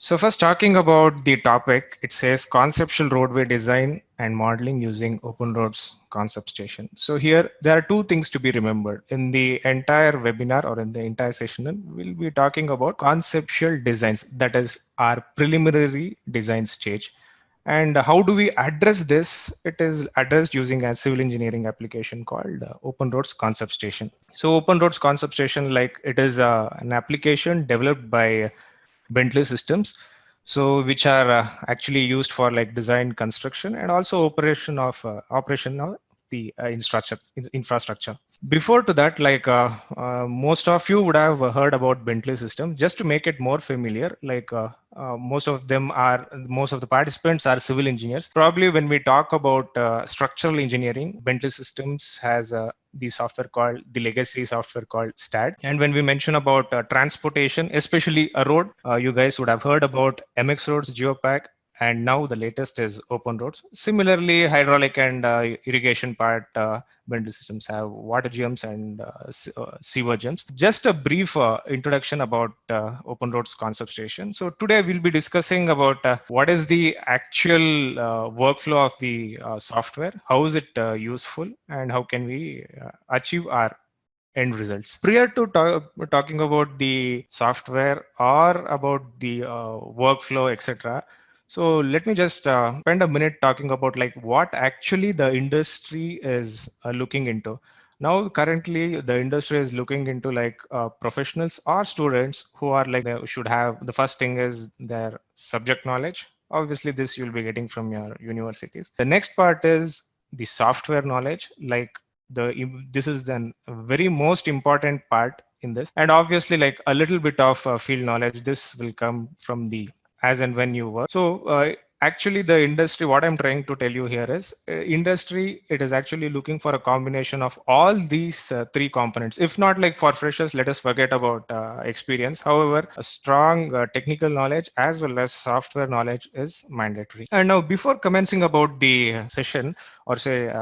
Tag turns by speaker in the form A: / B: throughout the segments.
A: So first talking about the topic, it says conceptual roadway design and modeling using OpenRoads Concept Station. So here there are two things to be remembered. In the entire webinar or in the entire session, we'll be talking about conceptual designs, that is our preliminary design stage. And how do we address this? It is addressed using a civil engineering application called OpenRoads Concept Station. So OpenRoads Concept Station, like it is an application developed by Bentley systems, so which are actually used for like design, construction, and also operation of the infrastructure. Before to that, like most of you would have heard about Bentley system. Just to make it more familiar, like most of the participants are civil engineers. Probably when we talk about structural engineering, Bentley systems has the software called the legacy software called STAD. And when we mention about transportation, especially a road, you guys would have heard about MX Roads, Geopack, and now the latest is OpenRoads. Similarly, hydraulic and irrigation part, Bentley systems have water gems and sewer gems. Just a brief introduction about OpenRoads Concept Station. So today we'll be discussing about what is the actual workflow of the software, how is it useful, and how can we achieve our end results. Prior to talking about the software or about the workflow, etc. So let me just spend a minute talking about like what actually the industry is looking into. Now, currently, the industry is looking into like professionals or students who are like they should have the first thing is their subject knowledge. Obviously, this you'll be getting from your universities. The next part is the software knowledge, like this is the very most important part in this, and obviously like a little bit of field knowledge. This will come from the as and when you work. So actually the industry, what I'm trying to tell you here is industry, it is actually looking for a combination of all these three components. If not, like for freshers, let us forget about experience. However, a strong technical knowledge as well as software knowledge is mandatory. And now before commencing about the session, or say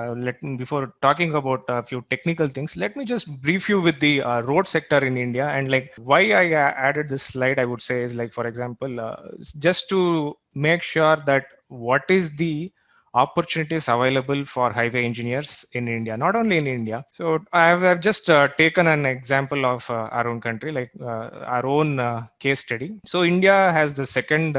A: before talking about a few technical things, let me just brief you with the road sector in India. And like why I added this slide, I would say is like, for example, just to make sure that what is the opportunities available for highway engineers in India, not only in India. So I've just taken an example of our own country, like our own case study. So India has the second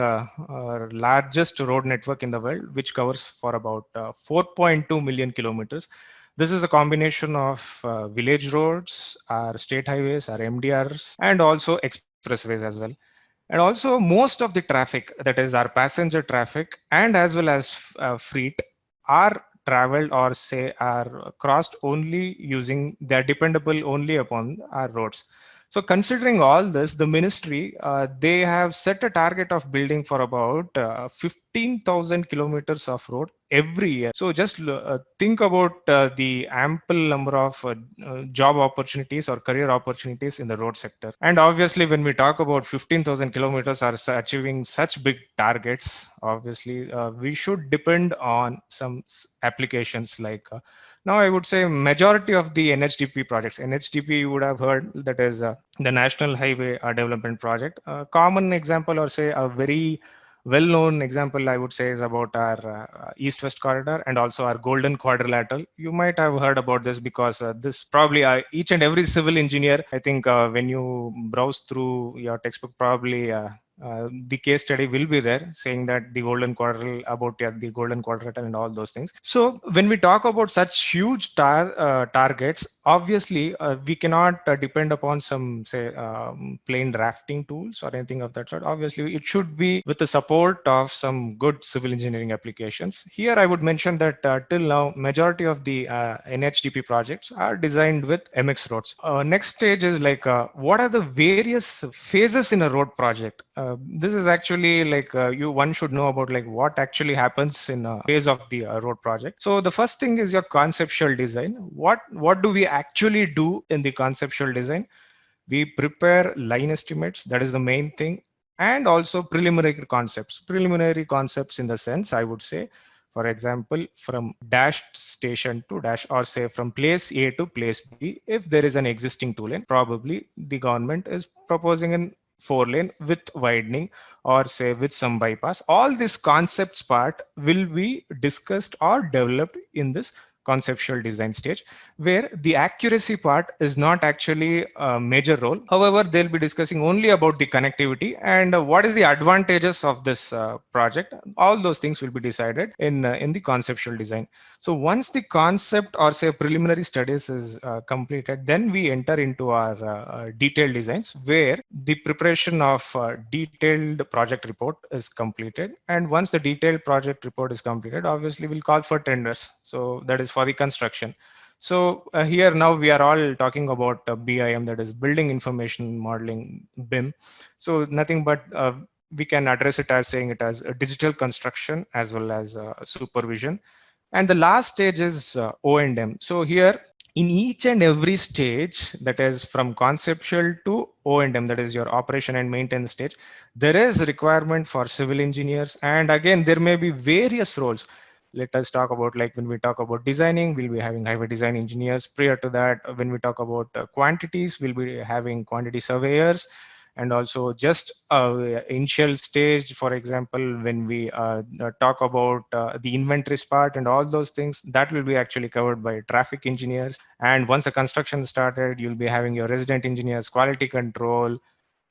A: largest road network in the world, which covers for about 4.2 million kilometers. This is a combination of village roads, our state highways, our MDRs, and also expressways as well. And also most of the traffic, that is our passenger traffic and as well as freight, are traveled or say are crossed only using, they're dependable only upon our roads. So considering all this, the ministry, they have set a target of building for about 15,000 kilometers of road every year. So just think about the ample number of job opportunities or career opportunities in the road sector. And obviously, when we talk about 15,000 kilometers are achieving such big targets, obviously, we should depend on some applications like now I would say majority of the NHDP projects, NHDP you would have heard, that is the National Highway Development Project. A common example or say a very well-known example I would say is about our East-West corridor and also our Golden Quadrilateral. You might have heard about this because this probably each and every civil engineer, I think when you browse through your textbook, probably the case study will be there saying that the golden quadrilateral, about the golden quadrilateral and all those things. So when we talk about such huge targets, obviously we cannot depend upon some say plain drafting tools or anything of that sort. Obviously it should be with the support of some good civil engineering applications. Here I would mention that till now majority of the NHDP projects are designed with MX roads. Next stage is like what are the various phases in a road project. This is actually like one should know about like what actually happens in a phase of the road project. So the first thing is your conceptual design. What do we actually do in the conceptual design? We prepare line estimates, that is the main thing, and also preliminary concepts in the sense I would say, for example, from dash station to dash, or say from place A to place B, if there is an existing tool, and probably the government is proposing an 4-lane with widening or say with some bypass. All this concepts part will be discussed or developed in this conceptual design stage, where the accuracy part is not actually a major role. However, they'll be discussing only about the connectivity and what is the advantages of this project. All those things will be decided in the conceptual design. So once the concept or say preliminary studies is completed, then we enter into our detailed designs, where the preparation of detailed project report is completed. And once the detailed project report is completed, obviously we'll call for tenders. So that is for the construction. So here now we are all talking about BIM, that is Building Information Modeling, BIM. So nothing but we can address it as saying it as a digital construction as well as supervision. And the last stage is O&M. So here in each and every stage, that is from conceptual to O&M, that is your operation and maintenance stage, there is requirement for civil engineers. And again, there may be various roles. Let us talk about, like when we talk about designing, we'll be having highway design engineers. Prior to that, when we talk about quantities, we'll be having quantity surveyors. And also just initial stage, for example, when we talk about the inventories part and all those things, that will be actually covered by traffic engineers. And once the construction started, you'll be having your resident engineers, quality control,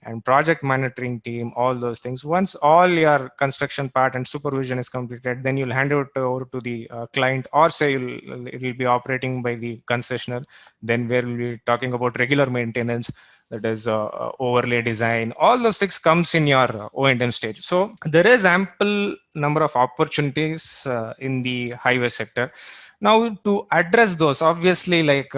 A: and project monitoring team, all those things. Once all your construction part and supervision is completed, then you'll hand it over to the client, or say it will be operating by the concessionaire. Then we'll be talking about regular maintenance, that is overlay design. All those things comes in your O&M stage. So there is ample number of opportunities in the highway sector. Now, to address those, obviously, like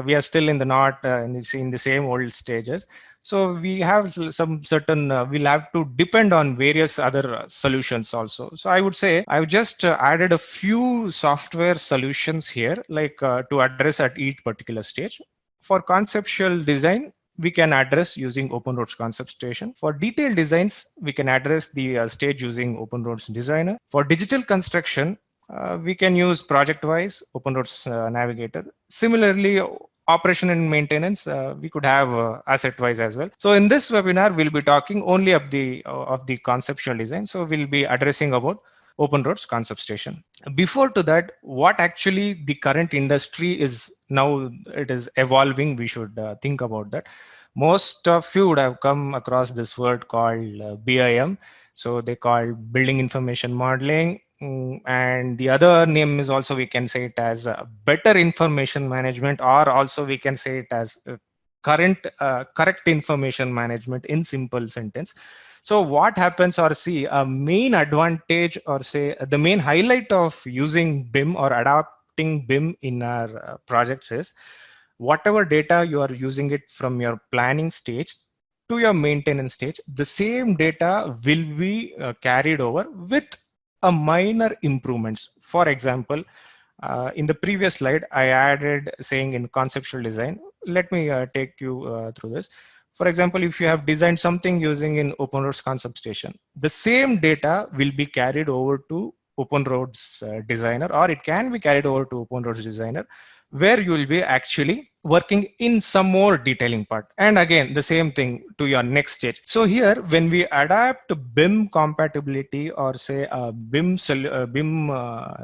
A: we are still in the not in the same old stages. So we have some certain, we'll have to depend on various other solutions also. So I would say I've just added a few software solutions here, like to address at each particular stage. For conceptual design, we can address using OpenRoads Concept Station. For detailed designs, we can address the stage using OpenRoads Designer. For digital construction, we can use project-wise OpenRoads Navigator. Similarly, operation and maintenance, we could have asset-wise as well. So in this webinar, we'll be talking only of the conceptual design. So we'll be addressing about OpenRoads Concept Station. Before to that, what actually the current industry is now, it is evolving. We should think about that. Most of you would have come across this word called BIM. So they call Building Information Modeling. And the other name is also, we can say it as better information management, or also we can say it as correct information management in simple sentence. So what happens, or see, a main advantage, or say the main highlight of using BIM or adopting BIM in our projects is, whatever data you are using it from your planning stage to your maintenance stage, the same data will be carried over with a minor improvements. For example, in the previous slide, I added saying in conceptual design. Let me take you through this. For example, if you have designed something using in OpenRoads Concept Station, the same data will be carried over to OpenRoads Designer, or it can be carried over to OpenRoads Designer, where you will be actually working in some more detailing part. And again, the same thing to your next stage. So here, when we adapt BIM compatibility, or say BIM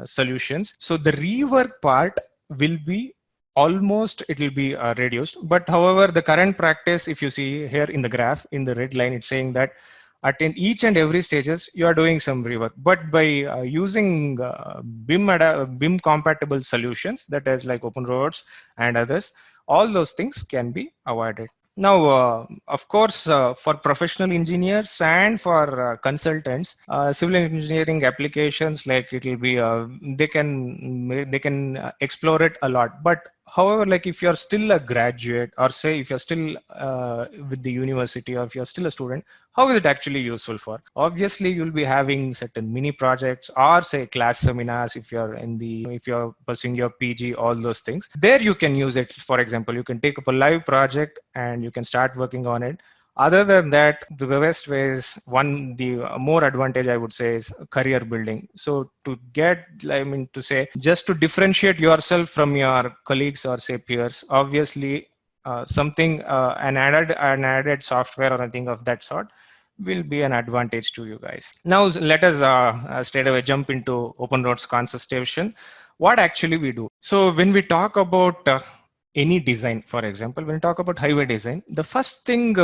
A: solutions, so the rework part will be almost, it will be reduced. But however, the current practice, if you see here in the graph, in the red line, it's saying that at each and every stages, you are doing some rework. But by using BIM compatible solutions, that is like OpenRoads and others, all those things can be avoided. Now, of course, for professional engineers and for consultants, civil engineering applications, like it will be, they can explore it a lot. But however, like if you're still a graduate, or say if you're still with the university, or if you're still a student, how is it actually useful for? Obviously, you'll be having certain mini projects, or say class seminars if you're pursuing your PG, all those things. There you can use it. For example, you can take up a live project and you can start working on it. Other than that, the best way is the more advantage I would say is career building. So to get, to say, just to differentiate yourself from your colleagues or say peers, obviously something, an added software or anything of that sort will be an advantage to you guys. Now let us straight away jump into OpenRoads Concept Station. What actually we do. So when we talk about any design, for example, when we talk about highway design, the first thing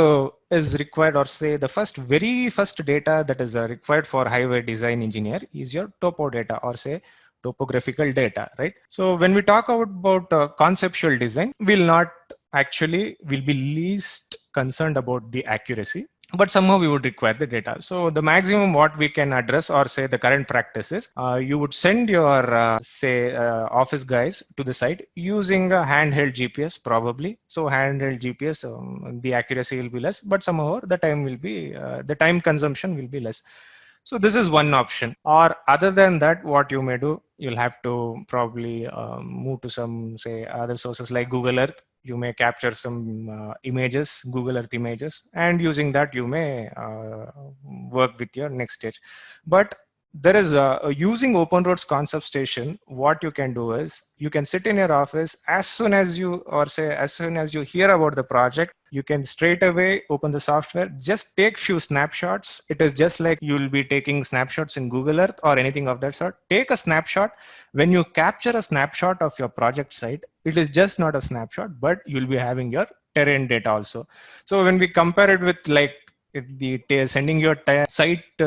A: is required, or say the very first data that is required for highway design engineer is your topo data, or say topographical data, right? So when we talk about conceptual design, we'll be least concerned about the accuracy, but somehow we would require the data. So the maximum what we can address, or say the current practice is, you would send your office guys to the site using a handheld GPS probably. So handheld GPS, the accuracy will be less, but somehow the time consumption will be less. So this is one option. Or other than that, what you may do, you'll have to probably move to some, say, other sources like Google Earth. You may capture some images, Google Earth images, and using that you may work with your next stage. But there is using OpenRoads Concept Station, what you can do is you can sit in your office as soon as you hear about the project, you can straight away open the software, just take few snapshots. It is just like you'll be taking snapshots in Google Earth or anything of that sort. Take a snapshot. When you capture a snapshot of your project site, it is just not a snapshot, but you'll be having your terrain data also. So when we compare it with like sending your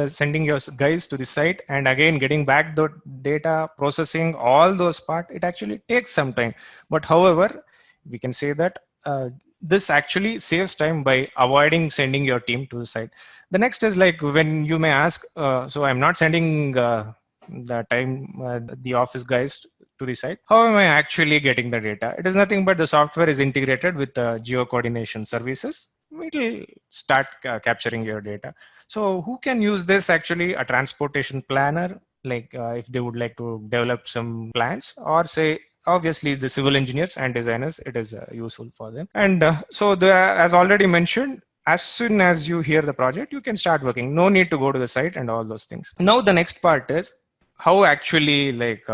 A: sending your guys to the site and again getting back the data, processing all those parts, it actually takes some time. But however, we can say that this actually saves time by avoiding sending your team to the site. The next is like when you may ask, so I'm not sending the office guys to the site. How am I actually getting the data? It is nothing but the software is integrated with the geo-coordination services. It will start capturing your data. So who can use this? Actually, a transportation planner, like if they would like to develop some plans, or say obviously the civil engineers and designers, it is useful for them. And as already mentioned, as soon as you hear the project, you can start working. No need to go to the site and all those things. Now the next part is how actually, like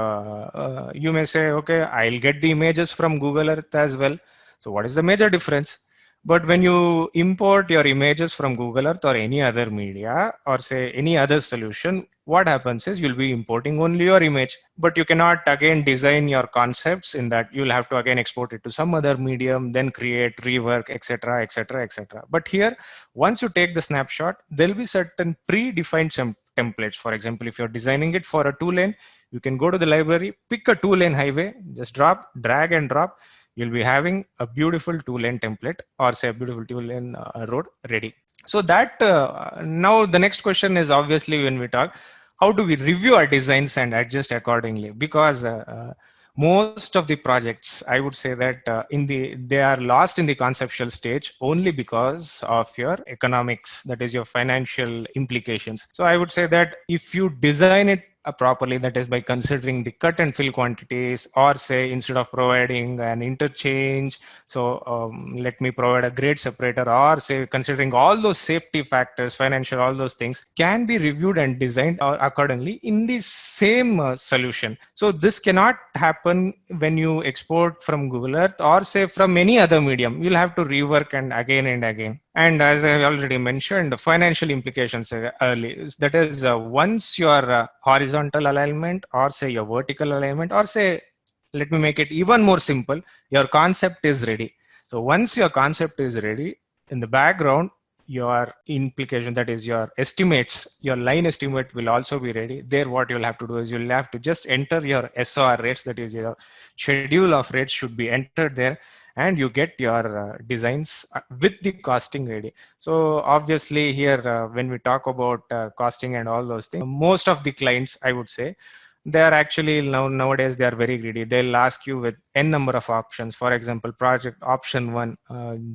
A: you may say, okay, I'll get the images from Google Earth as well. So what is the major difference? But when you import your images from Google Earth or any other media, or say any other solution, what happens is you'll be importing only your image, but you cannot again design your concepts in that. You'll have to again export it to some other medium, then create, rework, etc., etc., etc. But here, once you take the snapshot, there'll be certain predefined templates. For example, if you're designing it for a 2-lane, you can go to the library, pick a 2-lane highway, just drag and drop. You'll be having a beautiful 2-lane template, or say a beautiful 2-lane road ready. So that now the next question is obviously when we talk, how do we review our designs and adjust accordingly? Because most of the projects, I would say that they are lost in the conceptual stage only because of your economics, that is your financial implications. So I would say that if you design it properly, that is by considering the cut and fill quantities, or say instead of providing an interchange, so let me provide a grade separator, or say considering all those safety factors, financial, all those things can be reviewed and designed accordingly in the same solution. So this cannot happen when you export from Google Earth or say from any other medium. You'll have to rework and again. And as I already mentioned, the financial implications early, that is once your horizontal alignment, or say your vertical alignment, or say, let me make it even more simple, your concept is ready. So once your concept is ready, in the background, your implication, that is your estimates, your line estimate will also be ready. There, what you'll have to do is you'll have to just enter your SOR rates, that is your schedule of rates should be entered there, and you get your designs with the costing ready. So obviously here, when we talk about costing and all those things, most of the clients, I would say, they are actually nowadays they are very greedy. They'll ask you with n number of options. For example, project option 1,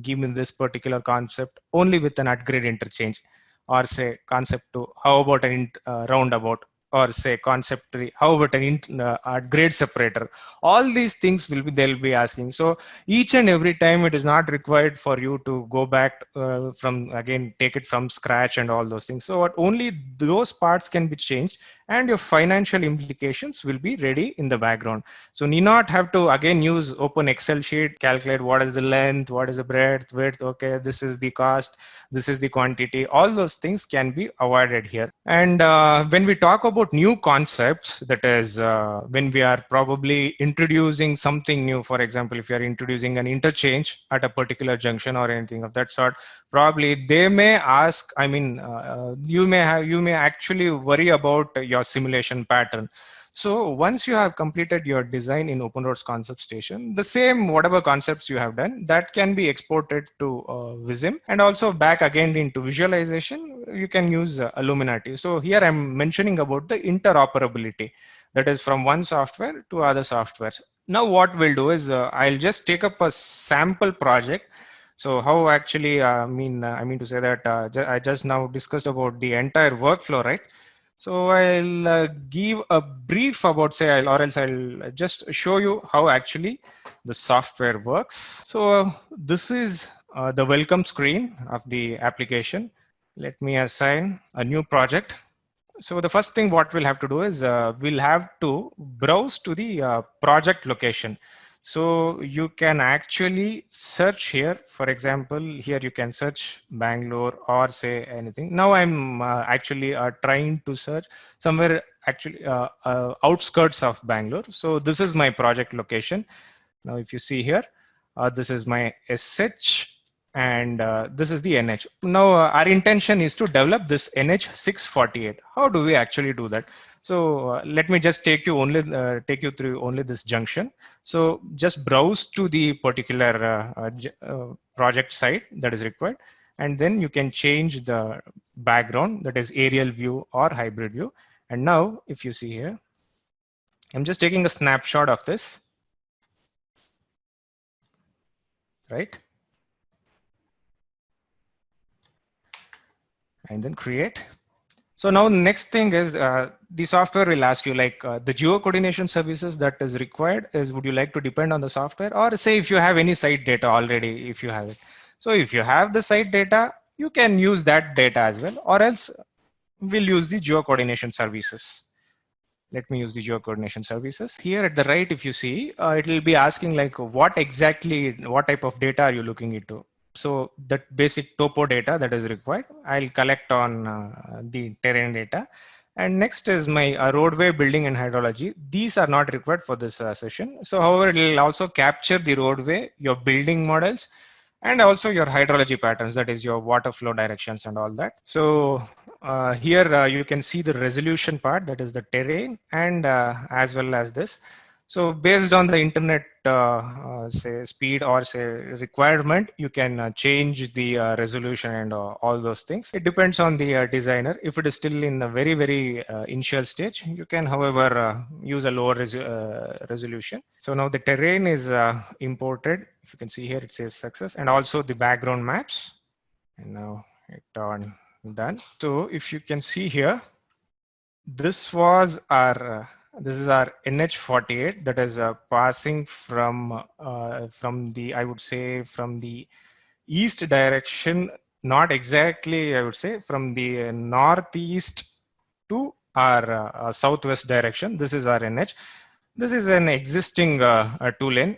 A: give me this particular concept only with an upgrade interchange, or say concept 2, how about an roundabout, or say concept 3, how about an grade separator. All these things they'll be asking. So each and every time, it is not required for you to go back from again, take it from scratch and all those things. So only those parts can be changed, and your financial implications will be ready in the background. So need not have to again use open Excel sheet, calculate what is the length, what is the breadth, width, okay, this is the cost, this is the quantity. All those things can be avoided here. And when we talk about new concepts, that is when we are probably introducing something new, for example, if you are introducing an interchange at a particular junction or anything of that sort, probably they may ask, I mean, you may actually worry about your simulation pattern. So once you have completed your design in OpenRoads Concept Station, the same whatever concepts you have done, that can be exported to Vism, and also back again into visualization, you can use Illuminati. So here I'm mentioning about the interoperability, that is from one software to other softwares. Now what we'll do is I'll just take up a sample project. So how actually, I mean to say that I just now discussed about the entire workflow, right? So I'll give a brief about, say, or else I'll just show you how actually the software works. So this is the welcome screen of the application. Let me assign a new project. So the first thing what we'll have to do is we'll have to browse to the project location. So you can actually search here. For example, here you can search Bangalore or say anything. Now I'm actually trying to search somewhere actually outskirts of Bangalore. So this is my project location. Now if you see here, this is my SH and this is the NH. Now our intention is to develop this NH648. How do we actually do that? So let me just take you through only this junction. So just browse to the particular project site that is required, and then you can change the background, that is aerial view or hybrid view. And now if you see here, I'm just taking a snapshot of this, right? And then create. So now next thing is the software will ask you like the geo coordination services that is required is, would you like to depend on the software, or say if you have any site data already, if you have it. So if you have the site data, you can use that data as well, or else we'll use the geo coordination services. Let me use the geo coordination services. Here at the right, if you see, it will be asking like what type of data are you looking into? So that basic topo data that is required, I'll collect on the terrain data. And next is my roadway building and hydrology. These are not required for this session. So however, it will also capture the roadway, your building models, and also your hydrology patterns, that is your water flow directions and all that. So here you can see the resolution part, that is the terrain, and as well as this. So based on the internet say speed or say requirement, you can change the resolution and all those things. It depends on the designer. If it is still in a very initial stage, you can however use a lower resolution. So now the terrain is imported. If you can see here, it says success, and also the background maps. And now it on done. So if you can see here, this was our this is our NH48 that is passing from the, I would say, from the east direction, not exactly, I would say, from the northeast to our southwest direction. This is our NH. This is an existing two lane.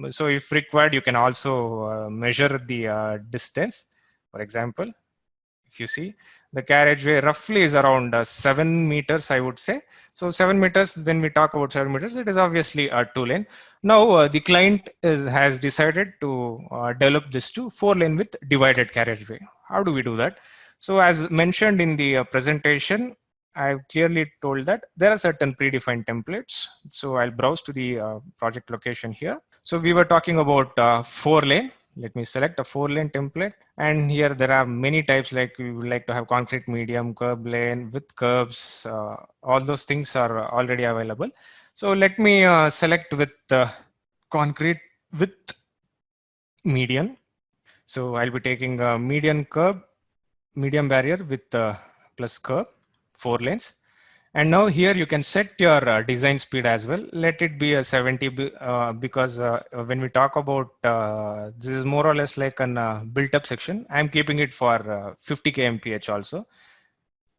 A: So if required, you can also measure the distance. For example, if you see, the carriageway roughly is around 7 meters, I would say. So 7 meters, when we talk about 7 meters, it is obviously a two lane. Now the client has decided to develop this to 4 lane with divided carriageway. How do we do that? So as mentioned in the presentation, I've clearly told that there are certain predefined templates. So I'll browse to the project location here. So we were talking about 4 lane. Let me select a 4 lane template, and here there are many types, like we would like to have concrete medium, curb lane, with curbs, all those things are already available. So let me select with concrete with median. So I'll be taking a median curb, medium barrier with plus curb, 4 lanes. And now here you can set your design speed as well. Let it be a 70 because when we talk about this is more or less like an built up section. I'm keeping it for 50 kmph also.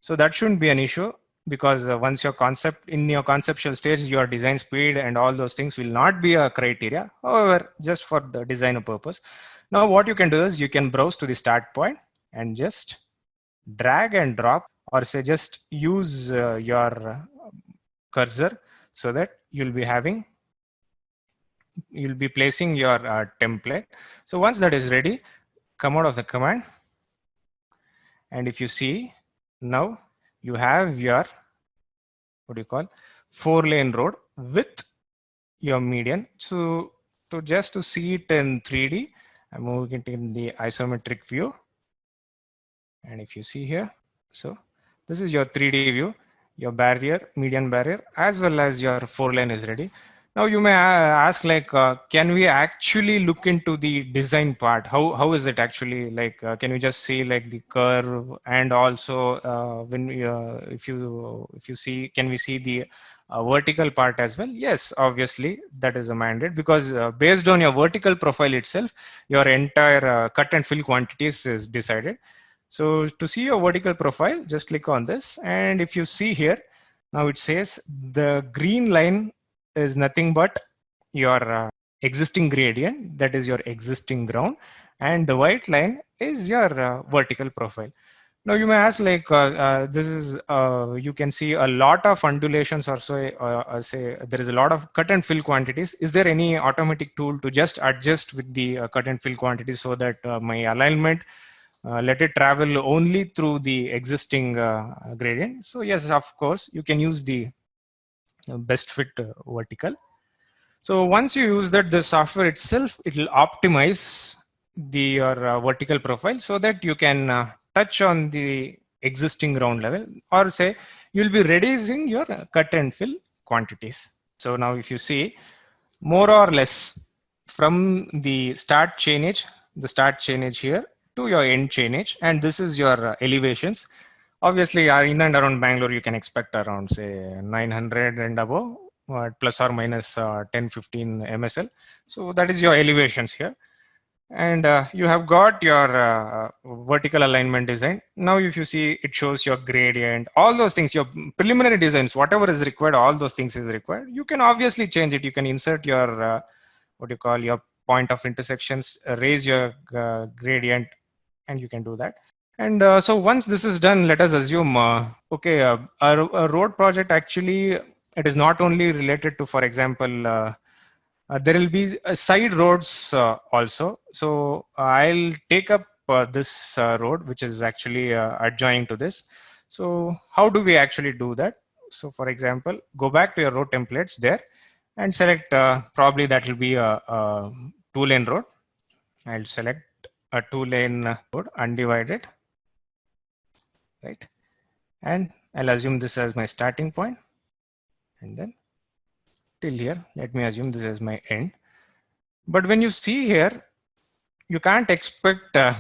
A: So that shouldn't be an issue. because once your conceptual stage, your design speed and all those things will not be a criteria. However, just for the designer purpose. Now what you can do is you can browse to the start point and just drag and drop, or say just use your cursor, so that you'll be placing your template. So once that is ready, come out of the command, and if you see, now you have your, what do you call, 4-lane road with your median. So to see it in 3D, I'm moving it in the isometric view, and if you see here, so this is your 3D view. Your barrier, median barrier, as well as your 4-lane is ready. Now you may ask, like, can we actually look into the design part? How is it actually, like, can you just see like the curve, and also when we, if you see, can we see the vertical part as well? Yes, obviously that is a mandate, because based on your vertical profile itself, your entire cut and fill quantities is decided. So to see your vertical profile, just click on this. And if you see here, now it says the green line is nothing but your existing gradient, that is your existing ground. And the white line is your vertical profile. Now you may ask, like, this is, you can see a lot of undulations, or so, say there is a lot of cut and fill quantities. Is there any automatic tool to just adjust with the cut and fill quantities, so that my alignment, let it travel only through the existing gradient? So yes, of course, you can use the best fit vertical. So once you use that, the software itself, it will optimize your vertical profile, so that you can touch on the existing ground level, or say you'll be reducing your cut and fill quantities. So now if you see, more or less from the start chainage here to your end chainage, and this is your elevations. Obviously, in and around Bangalore, you can expect around, say, 900 and above, plus or minus 10-15 MSL. So that is your elevations here. And you have got your vertical alignment design. Now, if you see, it shows your gradient, all those things, your preliminary designs, whatever is required, all those things is required. You can obviously change it. You can insert your, what do you call, your point of intersections, raise your gradient, and you can do that. And so once this is done, let us assume, okay, a road project, actually, it is not only related to, for example, there will be side roads also. So I'll take up this road, which is actually adjoining to this. So how do we actually do that? So for example, go back to your road templates there and select, probably that will be a 2-lane road. I'll select a 2-lane road, undivided, right? And I'll assume this as my starting point, and then till here, let me assume this is my end. But when you see here, you can't expect a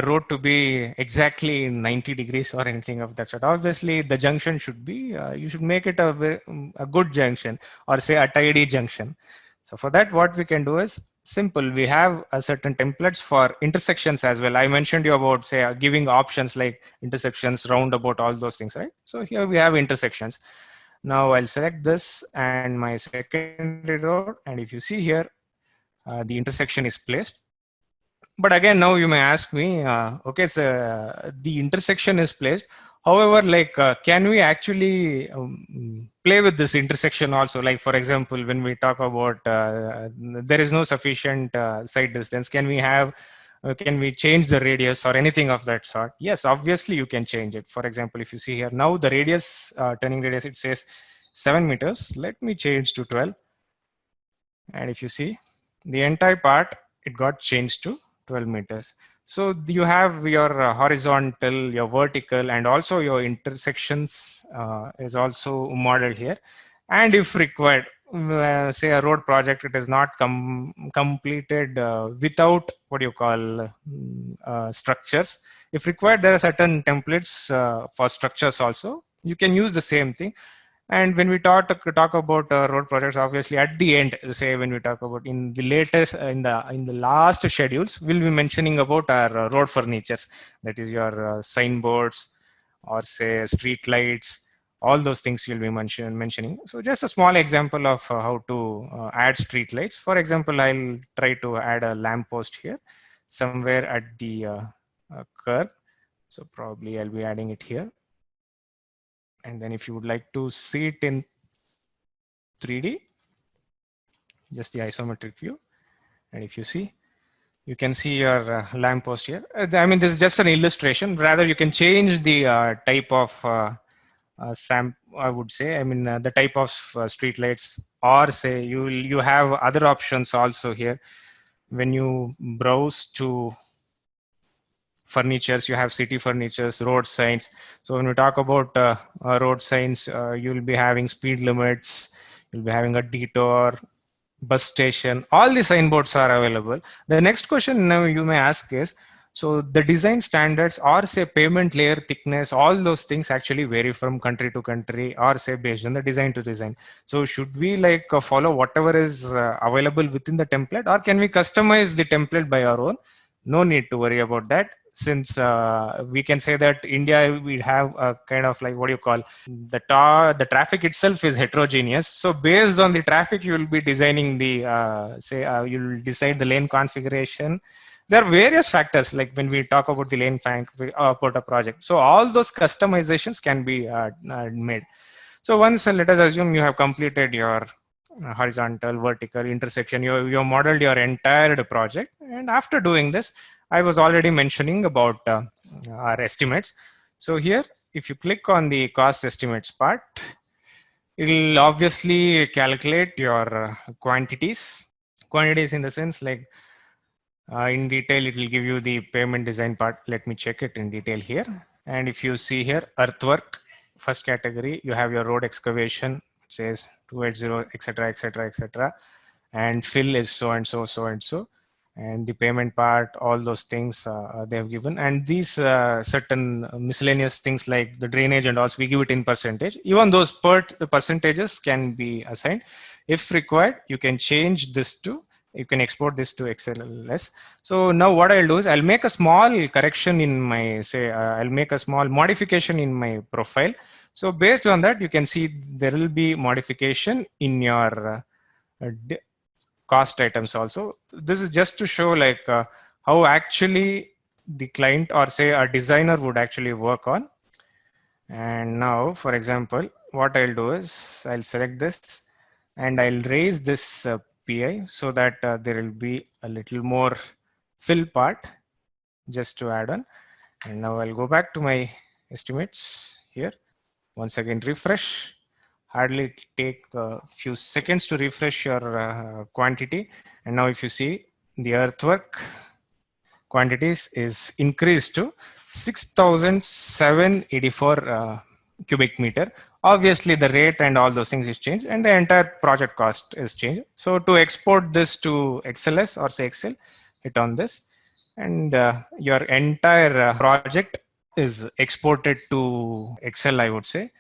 A: road to be exactly 90 degrees or anything of that sort. Obviously, the junction should be, you should make it a good junction, or say a tidy junction. So for that, what we can do is simple. We have a certain templates for intersections as well. I mentioned you about, say, giving options like intersections, roundabout, all those things, right? So here we have intersections. Now I'll select this and my secondary road. And if you see here, the intersection is placed. But again, now you may ask me, okay, so the intersection is placed. However, like, can we actually play with this intersection also? Like, for example, when we talk about there is no sufficient side distance, can we change the radius or anything of that sort? Yes, obviously you can change it. For example, if you see here, now the radius, turning radius, it says 7 meters. Let me change to 12. And if you see, the entire part, it got changed to 12 meters. So you have your horizontal, your vertical, and also your intersections is also modeled here. And if required, say a road project, it is not completed without, what do you call, structures. If required, there are certain templates for structures also. You can use the same thing. And when we talk about road projects, obviously at the end, say when we talk about in the latest, in the last schedules, we'll be mentioning about our road furnitures. That is your signboards, or say street lights, all those things you'll be mentioning. So just a small example of how to add street lights. For example, I'll try to add a lamp post here somewhere at the curb. So probably I'll be adding it here. And then if you would like to see it in 3D, just the isometric view. And if you see, you can see your lamp post here. I mean, this is just an illustration. Rather, you can change the type of I would say, I mean, the type of street lights, or say you have other options also here. When you browse to furnitures, you have city furnitures, road signs. So when we talk about road signs, you'll be having speed limits, you'll be having a detour, bus station, all the signboards are available. The next question now you may ask is, so the design standards or say pavement layer thickness, all those things actually vary from country to country or say based on the design to design. So should we like follow whatever is available within the template, or can we customize the template by our own? No need to worry about that, since we can say that India, we have a kind of like, what do you call, the traffic itself is heterogeneous. So based on the traffic, you will be designing the you'll decide the lane configuration. There are various factors, like when we talk about the lane about a project. So all those customizations can be made. So once, let us assume you have completed your horizontal, vertical, intersection, you modeled your entire project. And after doing this, I was already mentioning about our estimates. So here, if you click on the cost estimates part, it will obviously calculate your quantities. Quantities in the sense like in detail, it will give you the payment design part. Let me check it in detail here. And if you see here, earthwork, first category, you have your road excavation, it says 280, etc., etc., etc. And fill is so and so, so and so. And the payment part, all those things they have given. And these certain miscellaneous things like the drainage and also, we give it in percentage. Even those percentages can be assigned. If required, you can change this to, you can export this to XLS. So now what I'll do is I'll make a small correction in my, I'll make a small modification in my profile. So based on that, you can see there will be modification in your cost items also. This is just to show like how actually the client or say a designer would actually work on. And now, for example, what I'll do is I'll select this and I'll raise this PI so that there will be a little more fill part just to add on. And now I'll go back to my estimates here. Once again, refresh. Hardly take a few seconds to refresh your quantity. And now if you see, the earthwork quantities is increased to 6,784 cubic meter. Obviously, the rate and all those things is changed, and the entire project cost is changed. So to export this to XLS or say Excel, hit on this, and your entire project is exported to Excel, I would say.